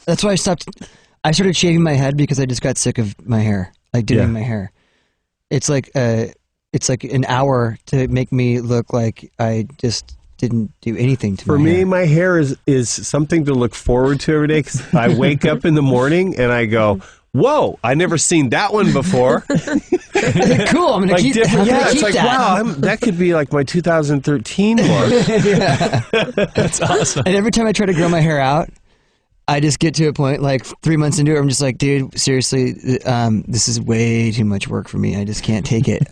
That's why I stopped. I started shaving my head because I just got sick of my hair, like doing my hair. It's like an hour to make me look like I just didn't do anything to For me, my hair is something to look forward to every day because I wake up in the morning and I go, whoa, I never seen that one before. Cool, I'm going to keep that. Yeah, it's like, wow, that could be like my 2013 look. Yeah. That's awesome. And every time I try to grow my hair out, I just get to a point, like 3 months into it, I'm just like, dude, seriously, this is way too much work for me. I just can't take it.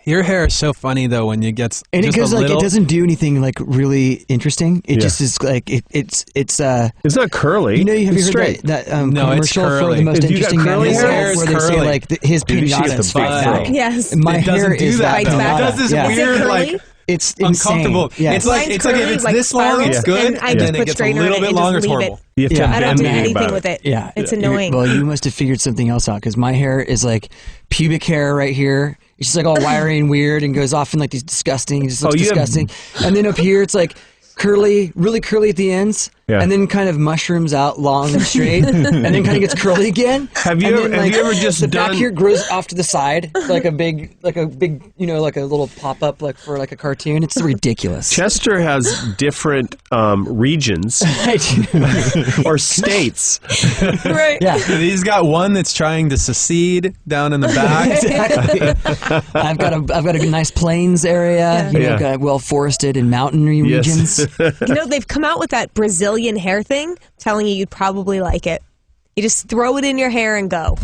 Your hair is so funny though when it gets and just it goes a like little... it doesn't do anything like really interesting. It just is like it's not curly. You know, have you heard that no, commercial it's for the most interesting man in the hair world, where they say like his pinata is back. Yes, my hair is that. It does this weird like. It's uncomfortable. Yes. It's like if it's like this long, it's good, and then it gets a little bit longer, it's horrible. You have to I don't do bend anything with it. Yeah, it's annoying. Well, you must have figured something else out because my hair is like pubic hair right here. It's just like all wiry and weird and goes off in like these disgusting. It just looks disgusting. And then up here, it's like curly, really curly at the ends, and then kind of mushrooms out long and straight, and then kind of gets curly again. Have you ever just the done... back here grows off to the side like a big, you know, like a little pop up like for like a cartoon. It's ridiculous. Chester has different regions or states. Right. Yeah. He's got one that's trying to secede down in the back. Exactly. I've got a nice plains area, you know, got well forested and mountainy regions. You know, they've come out with that Brazilian hair thing. I'm telling you, you'd probably like it. You just throw it in your hair and go.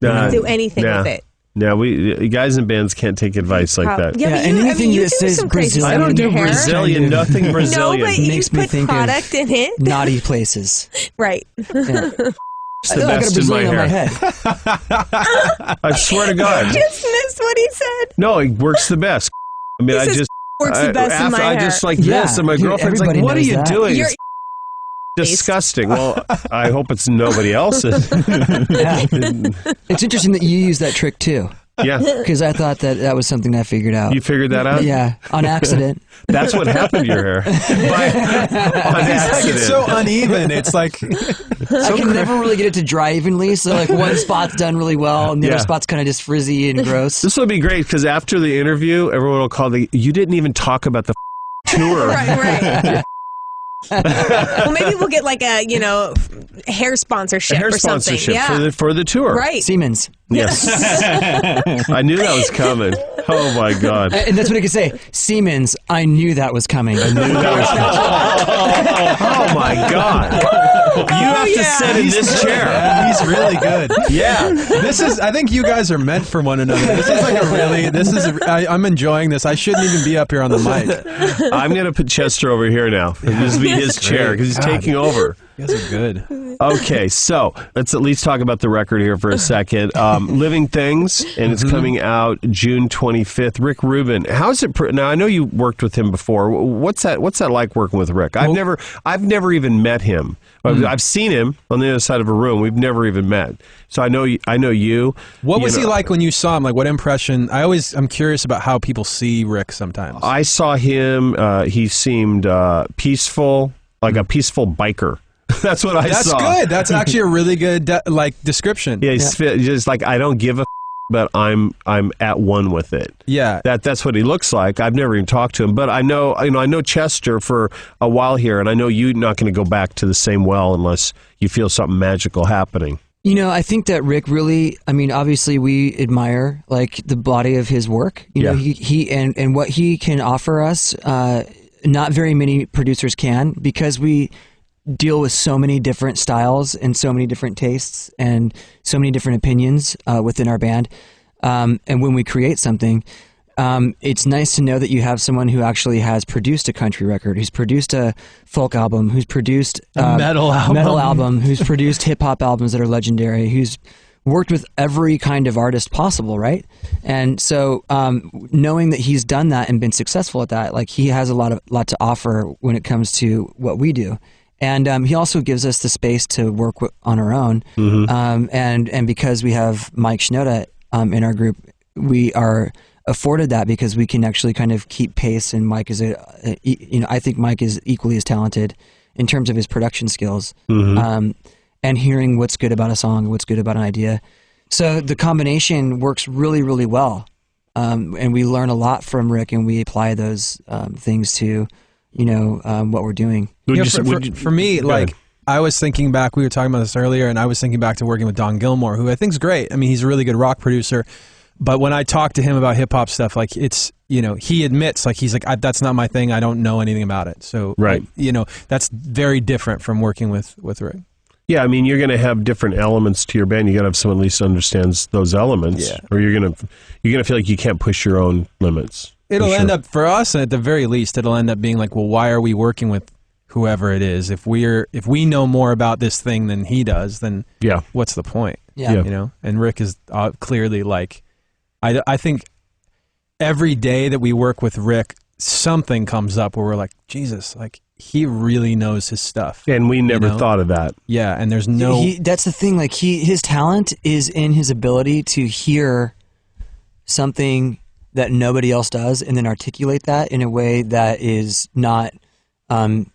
You don't do anything with it. Yeah, we guys in bands can't take advice like that. Yeah, but and anything you that says Brazilian, I don't do Brazilian, nothing Brazilian. No, but you makes me put think product of in it. naughty places. Right. Yeah. It's the best in my hair. I swear to God. I just missed what he said. No, it works the best. I mean, I just works the best in my hair. I just like this, and my girlfriend's like, "What are you doing?" You're disgusting. Well, I hope it's nobody else's. It's interesting that you use that trick too. Yeah. Because I thought that was something I figured out. You figured that out? Yeah, on accident. That's what happened to your hair. On accident. It's so uneven. It's like... I can never really get it to dry evenly, so like one spot's done really well, and the other spot's kind of just frizzy and gross. This will be great, because after the interview, everyone will call you didn't even talk about the tour. Right. Well, maybe we'll get like a, hair sponsorship or something. Yeah. For the tour. Right. Siemens. Yes. I knew that was coming. Oh, my God. And that's what I could say. Siemens, I knew that was coming. I knew that was coming. Oh, my God. You have to sit in this chair. Yeah, he's really good. Yeah. I think you guys are meant for one another. I'm enjoying this. I shouldn't even be up here on the mic. I'm going to put Chester over here now. This will be his chair, because he's taking over. You guys are good. Okay, so let's at least talk about the record here for a second. Living Things, and it's coming out June 25th. Rick Rubin, how's it? Now I know you worked with him before. What's that like working with Rick? I've never even met him. I've seen him on the other side of a room. We've never even met. So I know you. What was he like when you saw him? Like, what impression? I'm curious about how people see Rick sometimes. I saw him. He seemed peaceful, like a peaceful biker. That's what I saw. That's good. That's actually a really good description. Yeah, he's just like, I don't give a but I'm at one with it. Yeah, that's what he looks like. I've never even talked to him, but I know Chester for a while here, and I know you're not going to go back to the same well unless you feel something magical happening. I think that Rick really, obviously we admire like the body of his work. He and what he can offer us. Not very many producers can, because we deal with so many different styles and so many different tastes and so many different opinions within our band. And when we create something, it's nice to know that you have someone who actually has produced a country record, who's produced a folk album, who's produced a metal album, who's produced hip-hop albums that are legendary, who's worked with every kind of artist possible, right? And so knowing that he's done that and been successful at that, like he has a lot to offer when it comes to what we do. And he also gives us the space to work on our own. Mm-hmm. And because we have Mike Shinoda in our group, we are afforded that because we can actually kind of keep pace. And Mike is I think Mike is equally as talented in terms of his production skills. Mm-hmm. and hearing what's good about a song, what's good about an idea. So the combination works really, really well. And we learn a lot from Rick, and we apply those things to, what we're doing. For me, like, I was thinking back, we were talking about this earlier, and I was thinking back to working with Don Gilmore, who I think is great. I mean, he's a really good rock producer. But when I talk to him about hip hop stuff, like, it's, he admits, like, he's like, that's not my thing. I don't know anything about it. So, right. That's very different from working with Rick. Yeah, I mean, you're going to have different elements to your band. You got to have someone at least understands those elements, or you're going to feel like you can't push your own limits. It'll end up, for us, and at the very least, it'll end up being like, well, why are we working with whoever it is? If we know more about this thing than he does, then what's the point? Yeah. And Rick is clearly like, I think every day that we work with Rick, something comes up where we're like, Jesus, like, he really knows his stuff. And we never thought of that. Yeah, and there's no... that's the thing, like, his talent is in his ability to hear something that nobody else does and then articulate that in a way that is not... in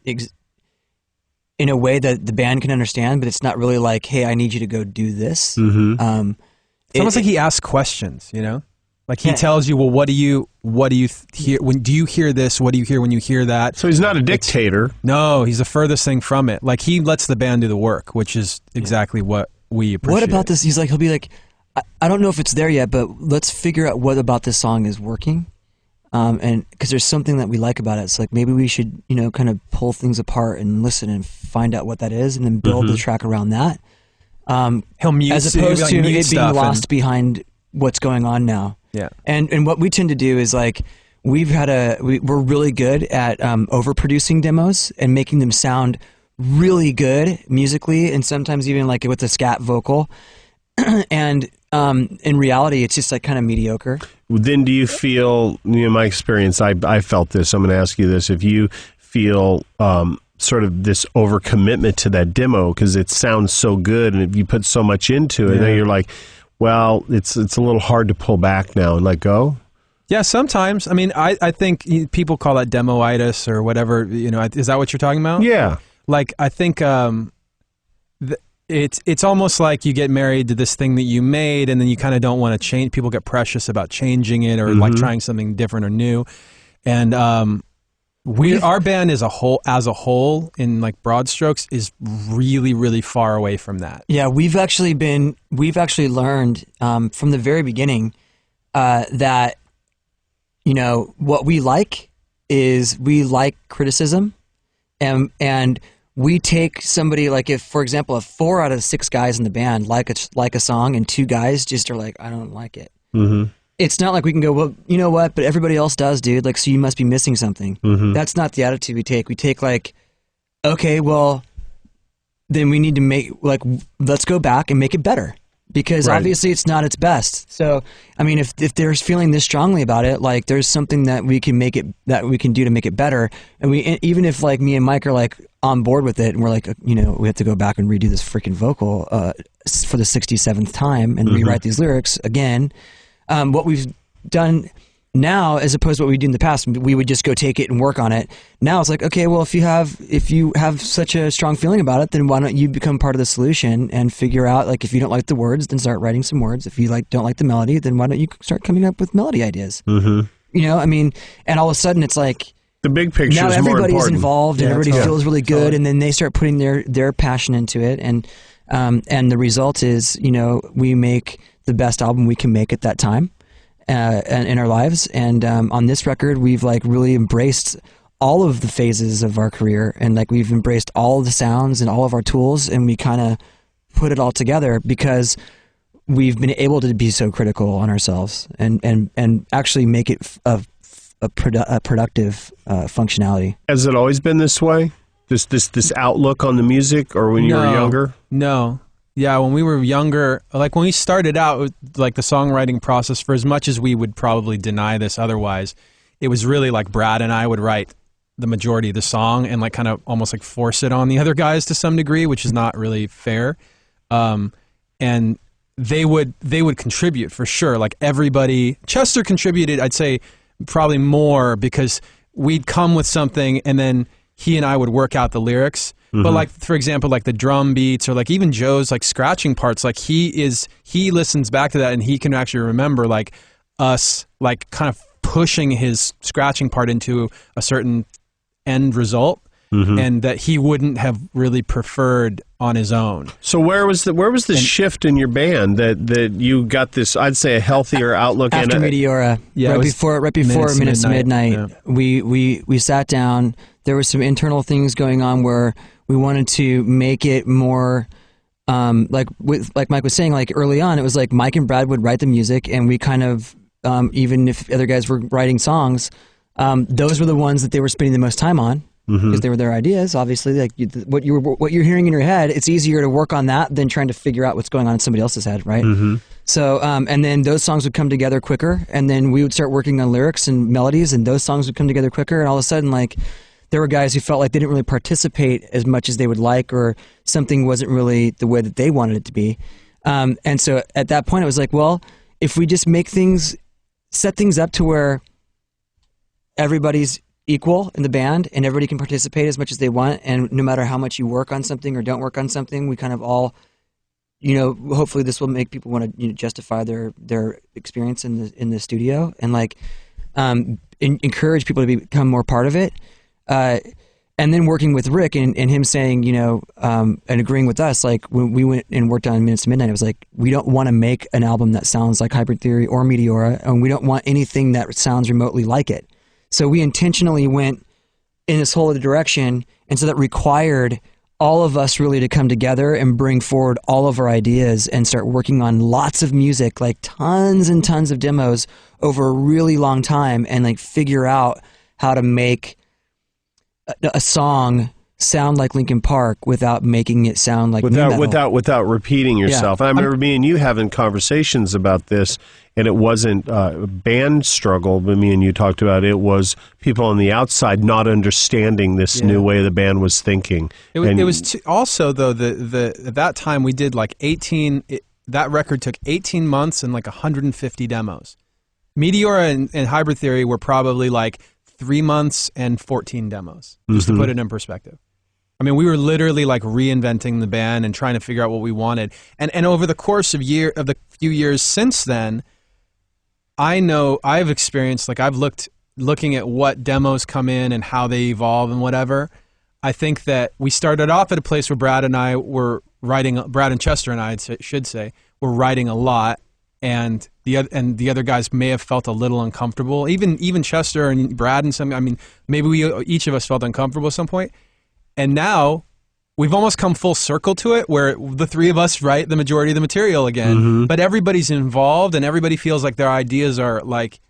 a way that the band can understand, but it's not really like, hey, I need you to go do this. Mm-hmm. It's almost like he asks questions, Like, he tells you, well, what do you hear? Do you hear this? What do you hear when you hear that? So he's not a dictator. No, he's the furthest thing from it. Like, he lets the band do the work, which is exactly what we appreciate. What about this? He'll be like, I don't know if it's there yet, but let's figure out what about this song is working. And because there's something that we like about it. It's like, maybe we should, kind of pull things apart and listen and find out what that is and then build the track around that. He'll mute, as opposed to it being lost behind what's going on now. Yeah. And what we tend to do is, like, we're really good at overproducing demos and making them sound really good musically, and sometimes even like with a scat vocal. And in reality, it's just like kind of mediocre. Then do you feel, my experience, I felt this, I'm going to ask you this, if you feel sort of this overcommitment to that demo because it sounds so good and if you put so much into it, then you're like, well, it's a little hard to pull back now and let go? Yeah, sometimes. I mean, I think people call that demoitis or whatever. Is that what you're talking about? Yeah. Like, I think it's almost like you get married to this thing that you made and then you kind of don't want to change. People get precious about changing it or like trying something different or new. And our band as a whole in like broad strokes is really, really far away from that. Yeah, we've actually learned from the very beginning that what we like is we like criticism, and we take somebody, like, if, for example, if 4 out of 6 guys in the band like a song and 2 guys just are like, I don't like it. It's not like we can go, well, you know what, but everybody else does, dude. Like, so you must be missing something. That's not the attitude we take. We take, like, okay, well, then we need to let's go back and make it better. Because obviously it's not its best. So, I mean, if they're feeling this strongly about it, like, there's something that we can do to make it better. And even if, like, me and Mike are, like, on board with it and we're like, we have to go back and redo this freaking vocal for the 67th time and rewrite these lyrics again. What we've done now, as opposed to what we did in the past, we would just go take it and work on it. Now it's like, okay, well, if you have such a strong feeling about it, then why don't you become part of the solution and figure out, like, if you don't like the words, then start writing some words. If you don't like the melody, then why don't you start coming up with melody ideas? I mean, and all of a sudden it's like, the big picture now is more important. Everybody's involved and everybody feels really good, and then they start putting their passion into it, and the result is, we make the best album we can make at that time in our lives. And on this record, we've, like, really embraced all of the phases of our career, and, like, we've embraced all of the sounds and all of our tools, and we kind of put it all together because we've been able to be so critical on ourselves and actually make it a productive functionality. Has it always been this way? This outlook on the music, or when you were younger? No. Yeah, when we were younger, like when we started out, like the songwriting process, for as much as we would probably deny this otherwise, it was really like Brad and I would write the majority of the song and like kind of almost like force it on the other guys to some degree, which is not really fair. And they would contribute for sure. Like everybody, Chester contributed, I'd say probably more because we'd come with something and then he and I would work out the lyrics. But like, for example, like the drum beats or like even Joe's like scratching parts, like he listens back to that and he can actually remember like us like kind of pushing his scratching part into a certain end result. And that he wouldn't have really preferred on his own. So where was the shift in your band that you got this? I'd say a healthier outlook. After Meteora, right before Minutes to Midnight, we sat down. There were some internal things going on where we wanted to make it more like Mike was saying. Like early on, it was like Mike and Brad would write the music, and we kind of even if other guys were writing songs, those were the ones that they were spending the most time on. Because they were their ideas, obviously. Like what you're hearing in your head, it's easier to work on that than trying to figure out what's going on in somebody else's head, right? So, and then those songs would come together quicker, and then we would start working on lyrics and melodies, and those songs would come together quicker. And all of a sudden, like there were guys who felt like they didn't really participate as much as they would like, or something wasn't really the way that they wanted it to be. And so at that point, it was like, well, if we just set things up to where everybody's equal in the band and everybody can participate as much as they want, and no matter how much you work on something or don't work on something, we kind of all, hopefully this will make people want to justify their experience in the studio, and like encourage people to become more part of it, and then working with Rick and him saying and agreeing with us, like when we went and worked on Minutes to Midnight, it was like, we don't want to make an album that sounds like Hybrid Theory or Meteora, and we don't want anything that sounds remotely like it. So we intentionally went in this whole other direction, and so that required all of us really to come together and bring forward all of our ideas and start working on lots of music, like tons and tons of demos over a really long time, and like figure out how to make a song sound like Linkin Park without making it sound like without repeating yourself. Yeah. I remember me and you having conversations about this, and it wasn't a band struggle, but me and you talked about it was people on the outside not understanding this new way the band was thinking. It was also though at that time we did like 18. That record took 18 months and like 150 demos. Meteora and Hybrid Theory were probably like 3 months and 14 demos, just to put it in perspective. I mean, we were literally like reinventing the band and trying to figure out what we wanted. And over the course of the few years since then, I know I've experienced, like I've looking at what demos come in and how they evolve and whatever. I think that we started off at a place where Brad and Chester and I should say, were writing a lot, and the other guys may have felt a little uncomfortable. Even Chester and Brad and some. I mean, maybe each of us felt uncomfortable at some point. And now we've almost come full circle to it, where the three of us write the majority of the material again, but everybody's involved and everybody feels like their ideas are like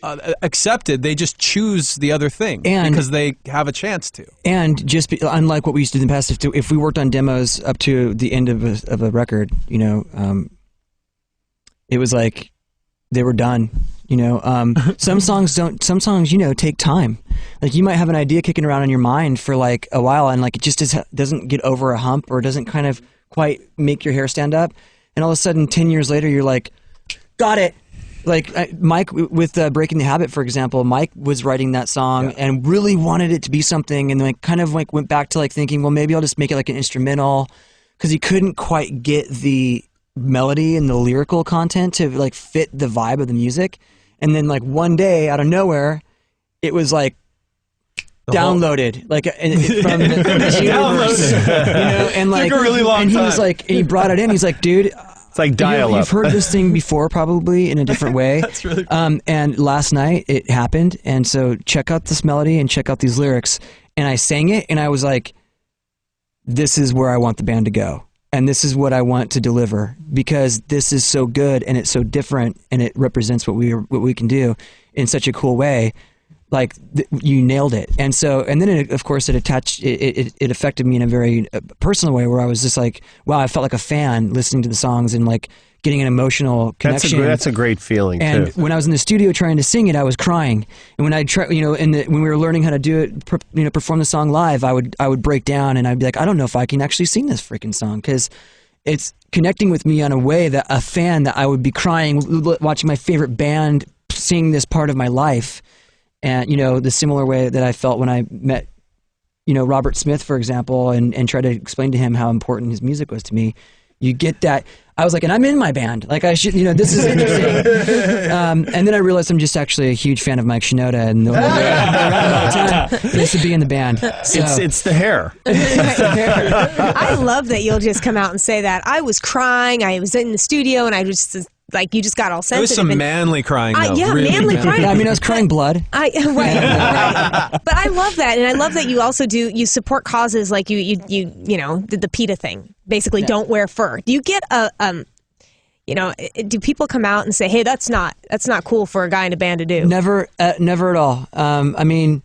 accepted. They just choose the other thing because they have a chance to. And unlike what we used to do in the past, if we worked on demos up to the end of a record, it was like they were done. Some songs take time. Like you might have an idea kicking around in your mind for like a while, and like it just doesn't get over a hump, or doesn't kind of quite make your hair stand up, and all of a sudden 10 years later you're like, got it. Like Mike with Breaking the Habit, for example, Mike was writing that song and really wanted it to be something, and like kind of like went back to like thinking, well, maybe I'll just make it like an instrumental, because he couldn't quite get the melody and the lyrical content to like fit the vibe of the music. And then like one day out of nowhere, it was like downloaded from the universe, and like took a really long and he time. was like, and he brought it in. He's like, dude, it's like dial-up. You've heard this thing before, probably in a different way. That's really cool. And last night it happened, and so check out this melody and check out these lyrics. And I sang it, and I was like, this is where I want the band to go. And this is what I want to deliver, because this is so good and it's so different, and it represents what we can do in such a cool way. Like you nailed it. And so, and then it, of course, it affected me in a very personal way, where I was just like, wow, I felt like a fan listening to the songs and like getting an emotional connection. That's a great feeling. And too. when I was in the studio trying to sing it, I was crying. And when I try, when we were learning how to do it, perform the song live, I would break down, and I'd be like, I don't know if I can actually sing this freaking song, because it's connecting with me on a way that a fan that I would be crying watching my favorite band sing this part of my life. And the similar way that I felt when I met Robert Smith, for example, and try to explain to him how important his music was to me, you get that. I was like, and I'm in my band. Like I should, this is interesting. And then I realized I'm just actually a huge fan of Mike Shinoda, and the time is to be in the band. So. It's the hair. I love that you'll just come out and say that. I was crying. I was in the studio, and I was like, you just got all sensitive. It was some manly crying, though. Yeah, really manly crying. I mean, I was crying blood. Right. But I love that, and I love that you also you support causes like you did the PETA thing. Basically, don't wear fur. Do you get do people come out and say, hey, that's not cool for a guy in a band to do? Never at all. I mean,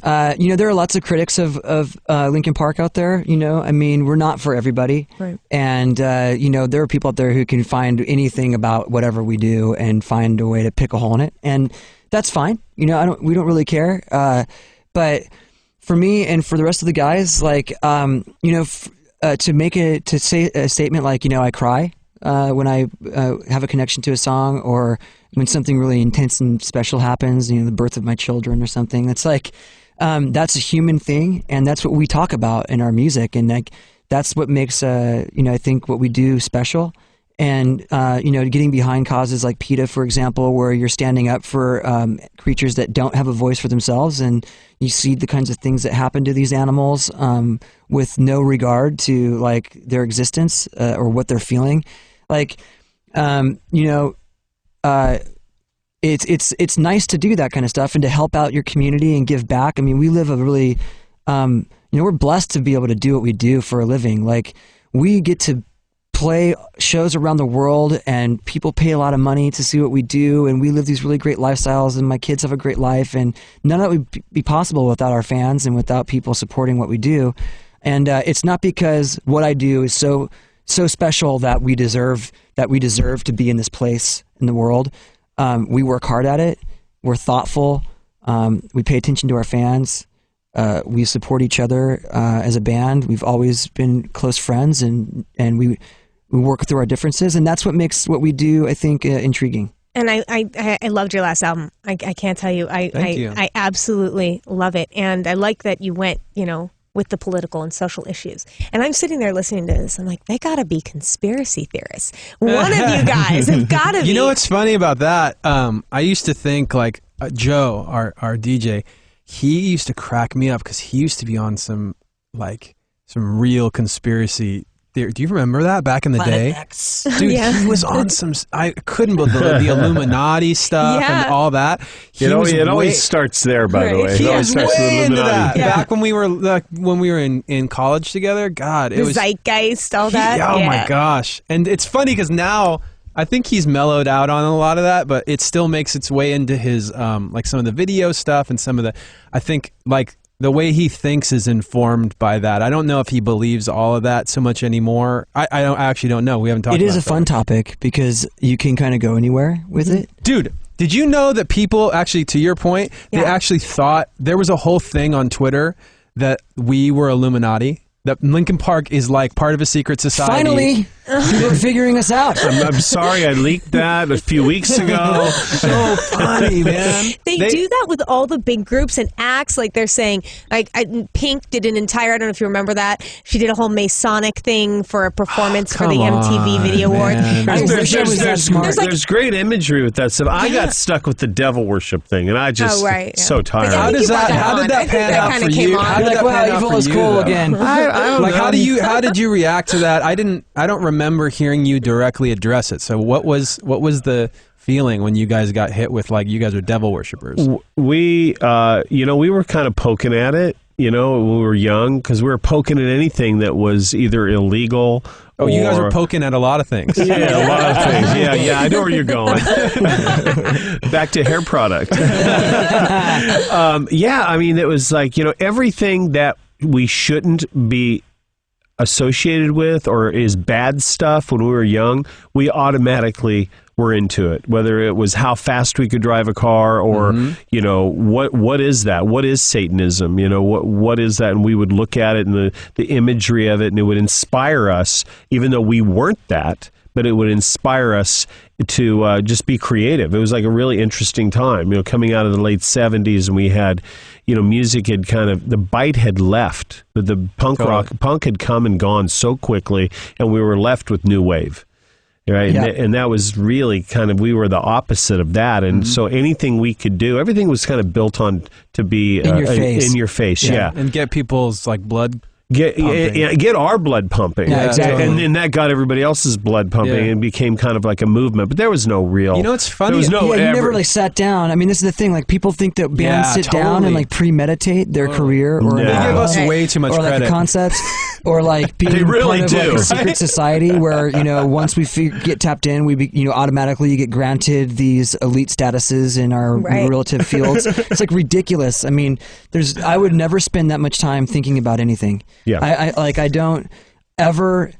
there are lots of critics of Linkin Park out there. I mean, we're not for everybody. Right. And, there are people out there who can find anything about whatever we do and find a way to pick a hole in it. And that's fine. We don't really care. But for me and for the rest of the guys, like, to say a statement like, I cry when I have a connection to a song, or when something really intense and special happens, the birth of my children or something. It's like, that's a human thing, and that's what we talk about in our music, and like that's what makes I think what we do special. And getting behind causes like PETA, for example, where you're standing up for creatures that don't have a voice for themselves, and you see the kinds of things that happen to these animals with no regard to like their existence or what they're feeling. Like, it's nice to do that kind of stuff and to help out your community and give back. I mean, we live a really, we're blessed to be able to do what we do for a living. Like, we get to play shows around the world, and people pay a lot of money to see what we do, and we live these really great lifestyles, and my kids have a great life, and none of that would be possible without our fans and without people supporting what we do. And it's not because what I do is so special that we deserve to be in this place in the world. We work hard at it. We're thoughtful. We pay attention to our fans. We support each other as a band. We've always been close friends, and we work through our differences, and that's what makes what we do, I think, intriguing. And I loved your last album. I can't tell you. Thank you. I absolutely love it, and I like that you went, with the political and social issues. And I'm sitting there listening to this. I'm like, they got to be conspiracy theorists. One of you guys have got to be. You know what's funny about that? I used to think like Joe, our DJ, he used to crack me up because he used to be on some real conspiracy theory. Do you remember that back in the day? X. Dude, he was on some, I couldn't believe the Illuminati stuff and all that. It always starts there, by the way. He It always was starts with way into that. Illuminati. Yeah. Back when we were in college together, God, it The was zeitgeist, all that. Oh my gosh. And it's funny because now I think he's mellowed out on a lot of that, but it still makes its way into his like some of the video stuff and some of the, I think like the way he thinks is informed by that. I don't know if he believes all of that so much anymore. I actually don't know. We haven't talked about it. It is a fun topic because you can kind of go anywhere with it. Dude, did you know that people actually, to your point, they actually thought there was a whole thing on Twitter that we were Illuminati? That Linkin Park is like part of a secret society. Finally, people are figuring us out. I'm sorry I leaked that a few weeks ago. So funny, man. They do that with all the big groups and acts. Like they're saying, like Pink did an entire, I don't know if you remember that. She did a whole Masonic thing for a performance for the MTV Video Awards. There's great imagery with that stuff. I got stuck with the devil worship thing, and I just so tired. How did that pan out for you? How did that pan out for you? Evil is cool again. Like how did you react to that? I don't remember hearing you directly address it. So what was the feeling when you guys got hit with like you guys are devil worshippers? We we were kind of poking at it, when we were young, because we were poking at anything that was either illegal. Oh, you guys were poking at a lot of things. Yeah, a lot of things. Yeah, I know where you're going. Back to hair product. I mean, it was like, everything that we shouldn't be associated with or is bad stuff when we were young, we automatically were into it, whether it was how fast we could drive a car or what is that, what is Satanism, what is that, and we would look at it and the imagery of it, and it would inspire us even though we weren't that, but it would inspire us to just be creative. It was like a really interesting time, coming out of the late 70s, and we had, music had the bite had left, but the punk had come and gone so quickly, and we were left with new wave. Right. Yeah. And that was really we were the opposite of that. And so anything we could do, everything was kind of built on to be in your face. Yeah. And get people's blood. Get our blood pumping. Yeah, exactly. And that got everybody else's blood pumping and became kind of like a movement. But there was no real... it's funny. You never really sat down. I mean, this is the thing. People think that bands sit down and premeditate their career. Or they give us way too much credit. Or concepts. Or being they really part do. of a secret society where, once we get tapped in, we automatically you get granted these elite statuses in our relative fields. It's ridiculous. I mean, I would never spend that much time thinking about anything. Yeah. I don't ever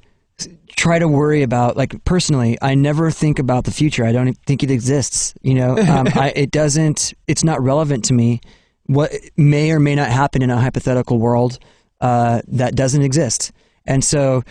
try to worry about, personally, I never think about the future. I don't think it exists. It's not relevant to me what may or may not happen in a hypothetical world that doesn't exist. And so,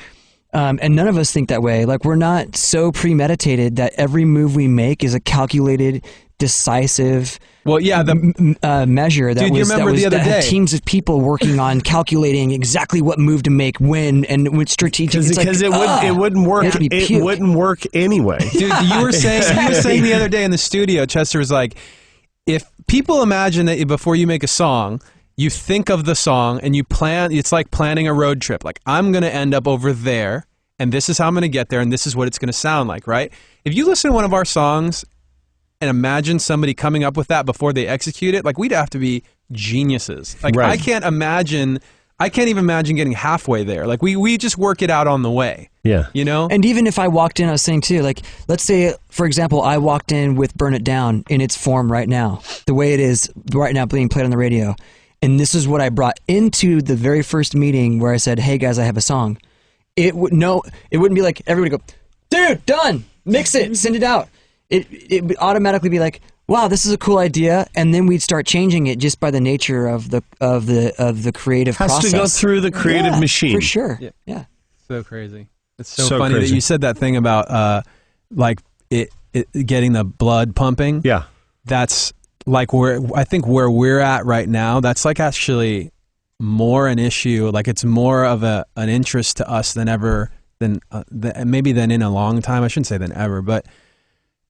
and none of us think that way. We're not so premeditated that every move we make is a calculated, decisive measure that had teams of people working on calculating exactly what move to make when and with strategic. Because it wouldn't work. It wouldn't work anyway. Dude, you were saying the other day in the studio, Chester was like, if people imagine that before you make a song, you think of the song and you plan. It's like planning a road trip. I'm going to end up over there, and this is how I'm going to get there, and this is what it's going to sound like, right? If you listen to one of our songs and imagine somebody coming up with that before they execute it, we'd have to be geniuses. Right. I can't even imagine getting halfway there. We just work it out on the way. Yeah. And even if I walked in, I was saying too, let's say, for example, I walked in with Burn It Down in its form right now, the way it is right now being played on the radio. And this is what I brought into the very first meeting where I said, hey guys, I have a song. It wouldn't be like everybody go, dude, done, mix it, send it out. It would automatically be like, wow, this is a cool idea, and then we'd start changing it just by the nature of the creative process. Has to go through the creative machine for sure. Yeah. So crazy. It's so funny that you said that thing about it getting the blood pumping. Yeah, that's I think where we're at right now. That's actually more an issue. It's more of an interest to us than ever than in a long time. I shouldn't say than ever, but.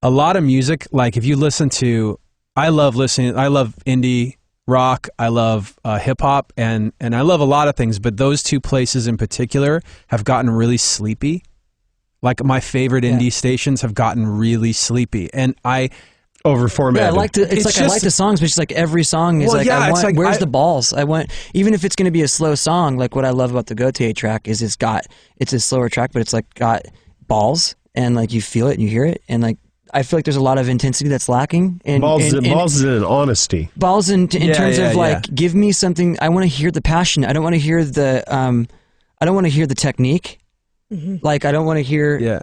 A lot of music, if you listen to, I love indie rock, I love hip hop, and I love a lot of things, but those two places in particular have gotten really sleepy. My favorite indie stations have gotten really sleepy, and over-formatted. Yeah, I like the songs, but it's every song is where's the balls? Even if it's going to be a slow song, what I love about the Gautier track is it's a slower track, but it's got balls, and you feel it and you hear it, and I feel like there's a lot of intensity that's lacking. Balls is in honesty. Balls in terms of give me something. I want to hear the passion. I don't want to hear the. I don't want to hear the technique. Mm-hmm. I don't want to hear. Yeah.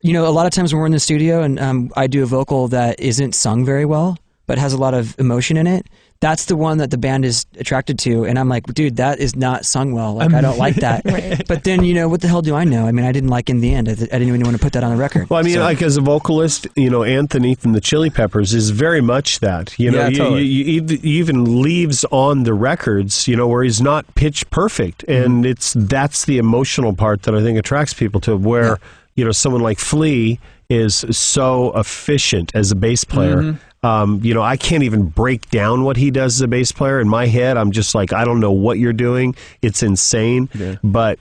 A lot of times when we're in the studio and I do a vocal that isn't sung very well, but has a lot of emotion in it. That's the one that the band is attracted to, and I'm like, dude, that is not sung well. I don't like that. Right. But then, what the hell do I know? I mean, I didn't like in the end. I didn't even want to put that on the record. Well, I mean, as a vocalist, Anthony from the Chili Peppers is very much that. Totally. He even leaves on the records, where he's not pitch perfect, and that's the emotional part that I think attracts people to. Where someone like Flea is so efficient as a bass player. Mm-hmm. I can't even break down what he does as a bass player. In my head, I'm just I don't know what you're doing. It's insane. Yeah. But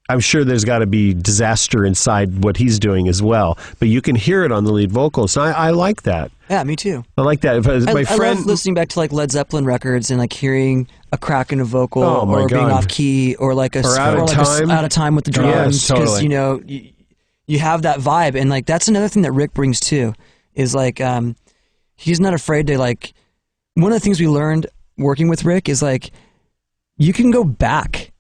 I'm sure there's got to be disaster inside what he's doing as well. But you can hear it on the lead vocals. And I like that. Yeah, me too. I like that. I love listening back to Led Zeppelin records and hearing a crack in a vocal or being off key or out of time with the drums. Because, you have that vibe. And that's another thing that Rick brings too is he's not afraid to one of the things we learned working with Rick is you can go back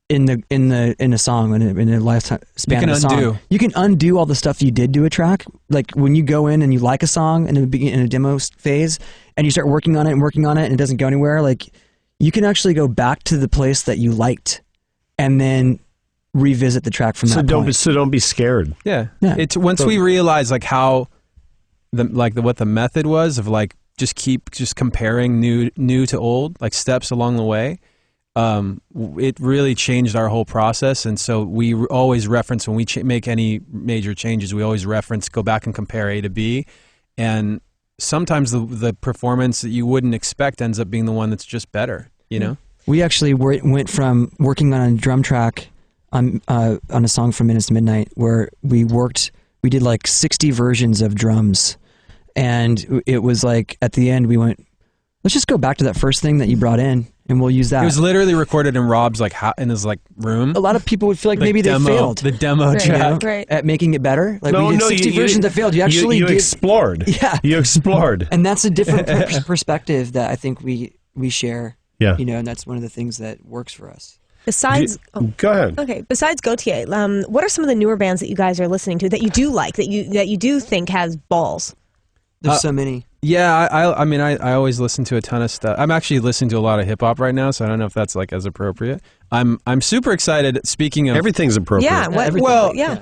in a song in a lifetime span of a song. You can undo all the stuff you did to a track. When you go in and you like a song in a demo phase and you start working on it and it doesn't go anywhere, you can actually go back to the place that you liked and then revisit the track from that point. So don't be scared. Yeah. It's once we realize like how what the method was of like just comparing new to old, like steps along the way. It really changed our whole process, and so we always reference when we make any major changes. We always go back and compare A to B, and sometimes the performance that you wouldn't expect ends up being the one that's just better. You know, we actually went from working on a drum track on a song from Minutes to Midnight, where we did like 60 versions of drums, and it was like at the end we went, let's just go back to that first thing that you brought in. And we'll use that. It was literally recorded in Rob's in his room. A lot of people would feel like maybe they failed. The demo track. At making it better. Like we did 60 versions that failed. You actually explored. Yeah. You explored. And that's a different perspective that I think we share. Yeah. You know, and that's one of the things that works for us. Besides, go ahead. Okay. Besides Gautier, what are some of the newer bands that you guys are listening to that you do like, that you do think has balls? There's so many. Yeah, I mean, I always listen to a ton of stuff. I'm actually listening to a lot of hip hop right now, so I don't know if that's like as appropriate. I'm super excited. Speaking of everything's appropriate. Yeah.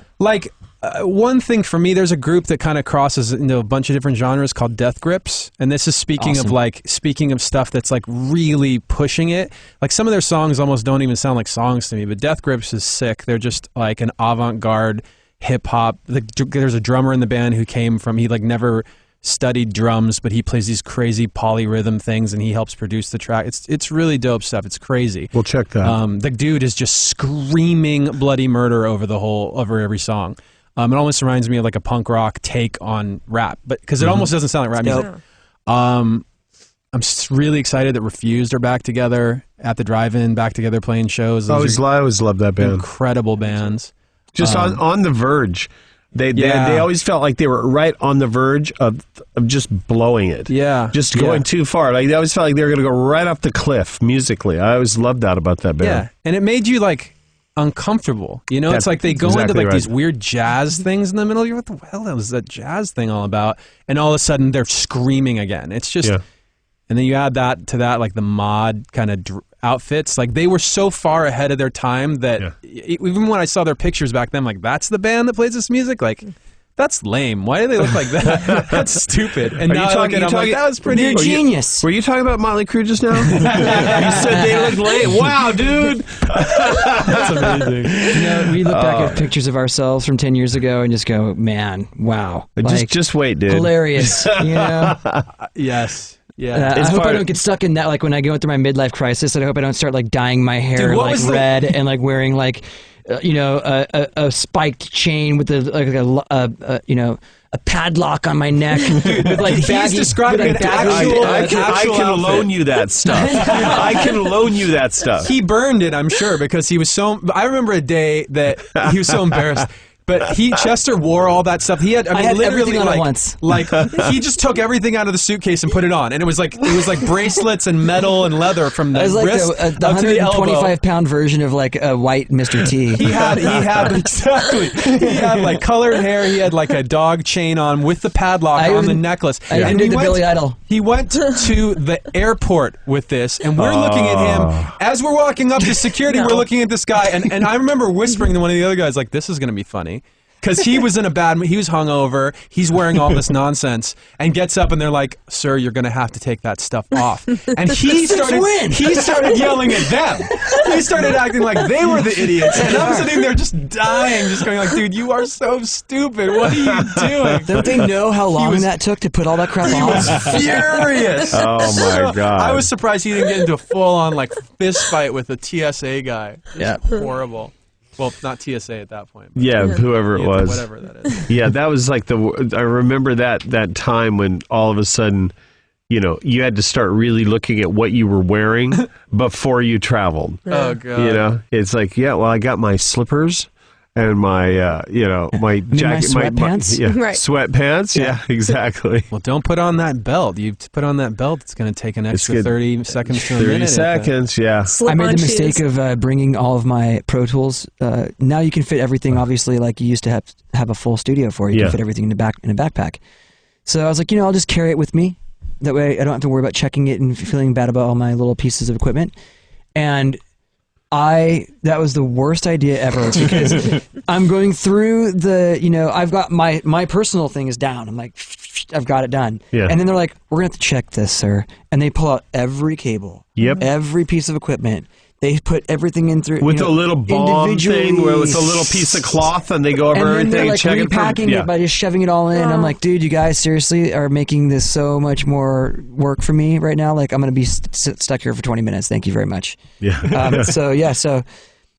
One thing for me, there's a group that kind of crosses into a bunch of different genres called Death Grips, and this is speaking of stuff that's like really pushing it. Like some of their songs almost don't even sound like songs to me, but Death Grips is sick. They're just like an avant-garde hip hop. There's a drummer in the band who he like never studied drums, but he plays these crazy polyrhythm things, and he helps produce the track. It's really dope stuff. It's crazy. We'll check that. The dude is just screaming bloody murder over every song. It almost reminds me of like a punk rock take on rap, but because it almost doesn't sound like rap music. I'm really excited that Refused are back together at the drive-in, back together playing shows. I always loved that band. Incredible bands. Just on the verge. They always felt like they were right on the verge of just blowing it. Yeah. Just going too far. Like they always felt like they were going to go right off the cliff musically. I always loved that about that band. Yeah. And it made you like uncomfortable. You know, it's like they go into like these weird jazz things in the middle. You're what the hell is that jazz thing all about? And all of a sudden they're screaming again. It's just, and then you add that to that, like the mod kind of outfits. Like they were so far ahead of their time that even when I saw their pictures back then, like that's the band that plays this music. Like that's lame. Why do they look like that? That's stupid. And now I look at them like that was pretty. You're genius. Were you talking about Motley Crue just now? You said they looked lame. Wow, dude. That's amazing. You know, we look back at pictures of ourselves from 10 years ago and just go, man, wow. Like, just wait, dude. Hilarious. You know? Yes. Yeah, I hope I don't get stuck in that. Like when I go through my midlife crisis, I hope I don't start like dyeing my hair like red and like wearing like, a spiked chain with a padlock on my neck. With like he's describing an actual. I can loan you that stuff. I can loan you that stuff. He burned it, I'm sure, because he was so. I remember a day that he was so embarrassed. But Chester wore all that stuff. I had literally on at once. Like he just took everything out of the suitcase and put it on, and it was like bracelets and metal and leather from the wrist the up to the elbow. 125-pound version of like a white Mr. T. He had exactly. He had like colored hair. He had like a dog chain on with the padlock on the necklace. And did the Billy Idol. He went to the airport with this, and we're looking at him as we're walking up to security. We're looking at this guy, and I remember whispering to one of the other guys, like, "This is going to be funny." Because he was in a bad mood. He was hungover. He's wearing all this nonsense and gets up and they're like, "Sir, you're going to have to take that stuff off." And he started yelling at them. He started acting like they were the idiots. And I'm sitting there just dying, just going like, "Dude, you are so stupid. What are you doing?" Don't they know how long that took to put all that crap on? He was furious. Oh my God. I was surprised he didn't get into a full-on like fist fight with a TSA guy. Yeah. Horrible. Well, not TSA at that point. Yeah, whoever it was. Whatever that is. Yeah, that was like I remember that time when all of a sudden, you had to start really looking at what you were wearing before you traveled. Oh, God. It's like, I got my slippers and my, my jacket. My sweatpants? Sweatpants. Yeah, exactly. Well, don't put on that belt. You put on that belt, it's going to take an extra 30 seconds to a minute. 30 seconds, yeah. I made the mistake of bringing all of my Pro Tools. Now you can fit everything, obviously, like you used to have a full studio for. You can fit everything in a backpack. So I was like, I'll just carry it with me. That way I don't have to worry about checking it and feeling bad about all my little pieces of equipment. And that was the worst idea ever because I'm going through I've got my personal thing is down. I'm like, I've got it done. Yeah. And then they're like, we're going to have to check this, sir. And they pull out every cable, every piece of equipment. They put everything in through with a little bomb thing where it's a little piece of cloth and they go over and everything they're and like check repacking it by just shoving it all in. I'm like, dude, you guys seriously are making this so much more work for me right now. Like I'm going to be stuck here for 20 minutes. Thank you very much. Yeah. So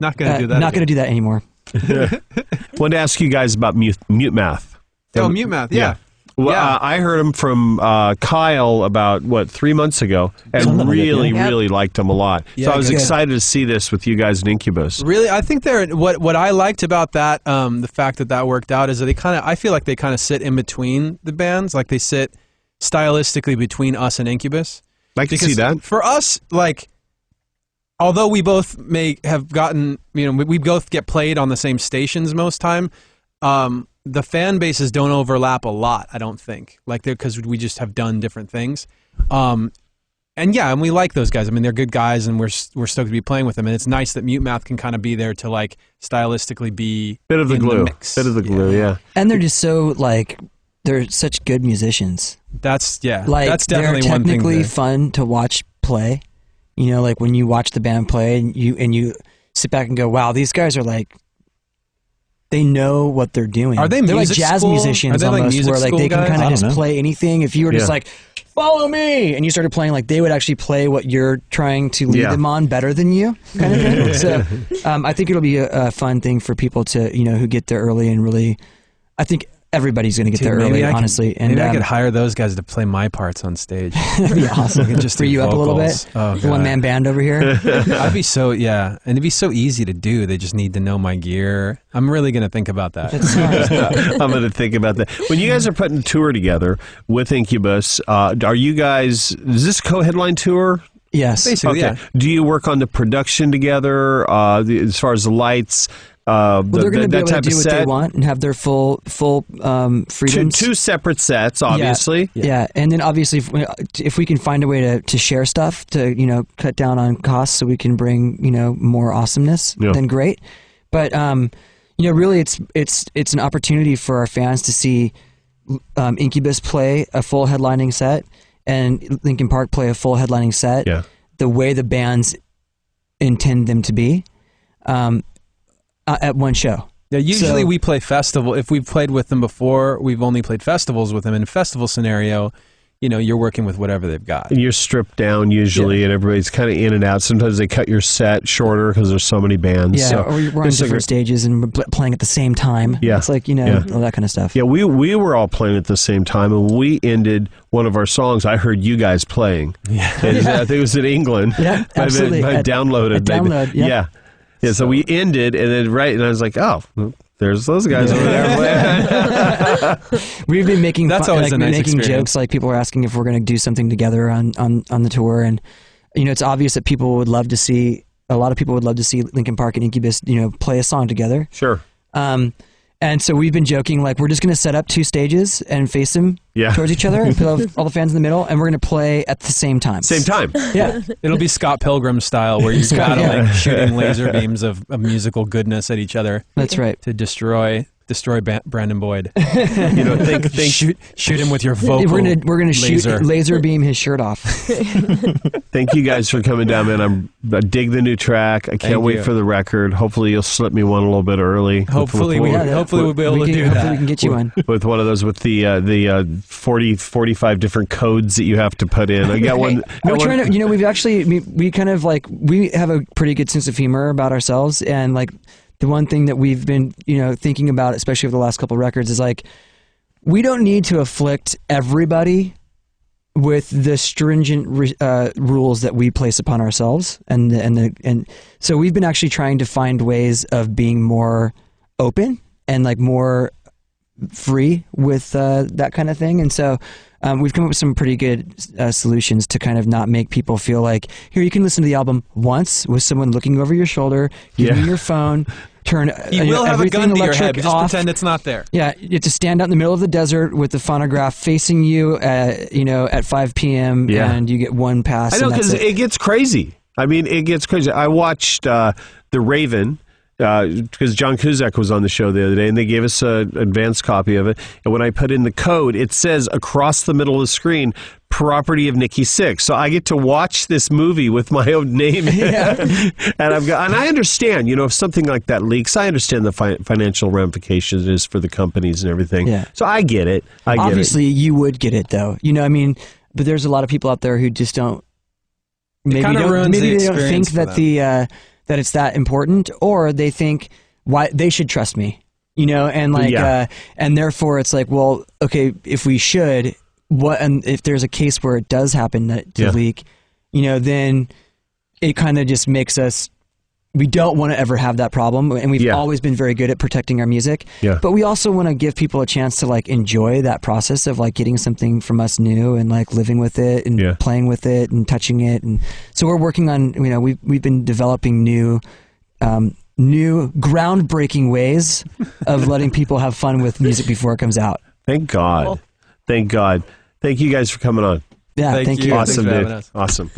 not going to do that. Not going to do that anymore. Wanted to ask you guys about mute math. Oh, mute math. Yeah. Well, I heard him from Kyle about 3 months ago, and really liked him a lot. Yeah, so I was excited to see this with you guys in Incubus. Really, I think what I liked about that, the fact that worked out is that I feel like they kind of sit in between the bands, like they sit stylistically between us and Incubus. I can see that. For us, like, although we both may have gotten, we both get played on the same stations most time. The fan bases don't overlap a lot, I don't think, because we just have done different things. And we like those guys. I mean, they're good guys, and we're stoked to be playing with them. And it's nice that Mute Math can kind of be there to stylistically be bit of the glue, bit of the glue, yeah. And they're just so they're such good musicians. That's that's definitely they're one thing. Technically fun to watch play. When you watch the band play and you sit back and go, wow, these guys are they know what they're doing. Are they're like jazz school? musicians almost, where they can kind of just play anything. If you were just follow me, and you started playing, they would actually play what you're trying to lead them on better than you, kind of thing. So I think it'll be a fun thing for people to who get there early and really. I think everybody's going to get there early, honestly. Maybe I could hire those guys to play my parts on stage. That'd be awesome. Just free you up a little bit. Oh, the one-man band over here. I'd be and it'd be so easy to do. They just need to know my gear. I'm really going to think about that. I'm going to think about that. When you guys are putting a tour together with Incubus, are you guys? Is this a co-headline tour? Yes. Basically, okay. Do you work on the production together as far as the lights? They're going to be able to do what they want and have their full freedoms. Two separate sets, obviously. Yeah, and then obviously if we can find a way to share stuff to cut down on costs so we can bring more awesomeness, then great. But really it's an opportunity for our fans to see Incubus play a full headlining set and Linkin Park play a full headlining set. Yeah. The way the bands intend them to be. At one show. Yeah, usually we play festival. If we've played with them before, we've only played festivals with them. In a festival scenario, you're working with whatever they've got. And you're stripped down usually, and everybody's kind of in and out. Sometimes they cut your set shorter because there's so many bands. Yeah, or we're on different stages and we're playing at the same time. Yeah. It's all that kind of stuff. Yeah, we were all playing at the same time, and when we ended one of our songs, I heard you guys playing. Yeah. I think it was in England. Yeah, absolutely. I downloaded. Download, yeah. Yeah, so we ended, and then and I was like, oh, well, there's those guys over there playing. We've been making That's always a nice making experience. jokes. People were asking if we're going to do something together on the tour, and it's obvious that people would love to see. A lot of people would love to see Linkin Park and Incubus, play a song together. Sure. And so we've been joking, we're just going to set up two stages and face them towards each other and put all the fans in the middle, and we're going to play at the same time. Same time. Yeah. It'll be Scott Pilgrim style, where you're battling, shooting laser beams of musical goodness at each other. That's right. To destroy Brandon Boyd. Shoot him with your vocal We're gonna laser. shoot laser beam his shirt off. Thank you guys for coming down, man. I dig the new track. I can't wait for the record. Hopefully you'll slip me one a little bit early. Hopefully we'll be able to do that. Hopefully we can get you one. With one of those with the 45 different codes that you have to put in. I got one. We're trying to, we've actually, we kind of we have a pretty good sense of humor about ourselves, and the one thing that we've been, thinking about, especially over the last couple of records, is we don't need to afflict everybody with the stringent rules that we place upon ourselves, and so we've been actually trying to find ways of being more open and more free with that kind of thing, and so we've come up with some pretty good solutions to kind of not make people feel like, here, you can listen to the album once with someone looking over your shoulder, give me your phone, turn you will have a gun to your head, off. just pretend it's not there. Yeah, you have to stand out in the middle of the desert with the phonograph facing you at 5 p.m. and you get one pass. I know, because it gets crazy. I mean, it gets crazy. I watched The Raven because John Cusack was on the show the other day, and they gave us an advanced copy of it. And when I put in the code, it says across the middle of the screen, property of Nikki Sixx. So I get to watch this movie with my own name. And I understand, if something like that leaks, I understand the financial ramifications it is for the companies and everything. Yeah. So I get it. Obviously, you would get it, though. But there's a lot of people out there who just don't. Maybe they don't think that that it's that important, or they think why they should trust me, and therefore it's like, well, okay, if we should, and if there's a case where it does happen to leak, then it kind of just makes us. We don't want to ever have that problem, and we've always been very good at protecting our music. Yeah. But we also want to give people a chance to enjoy that process of getting something from us new and living with it and playing with it and touching it. And so we're working on we've been developing new groundbreaking ways of letting people have fun with music before it comes out. Thank God. Cool. Thank God. Thank you guys for coming on. Yeah, thank you. Awesome, dude. Awesome.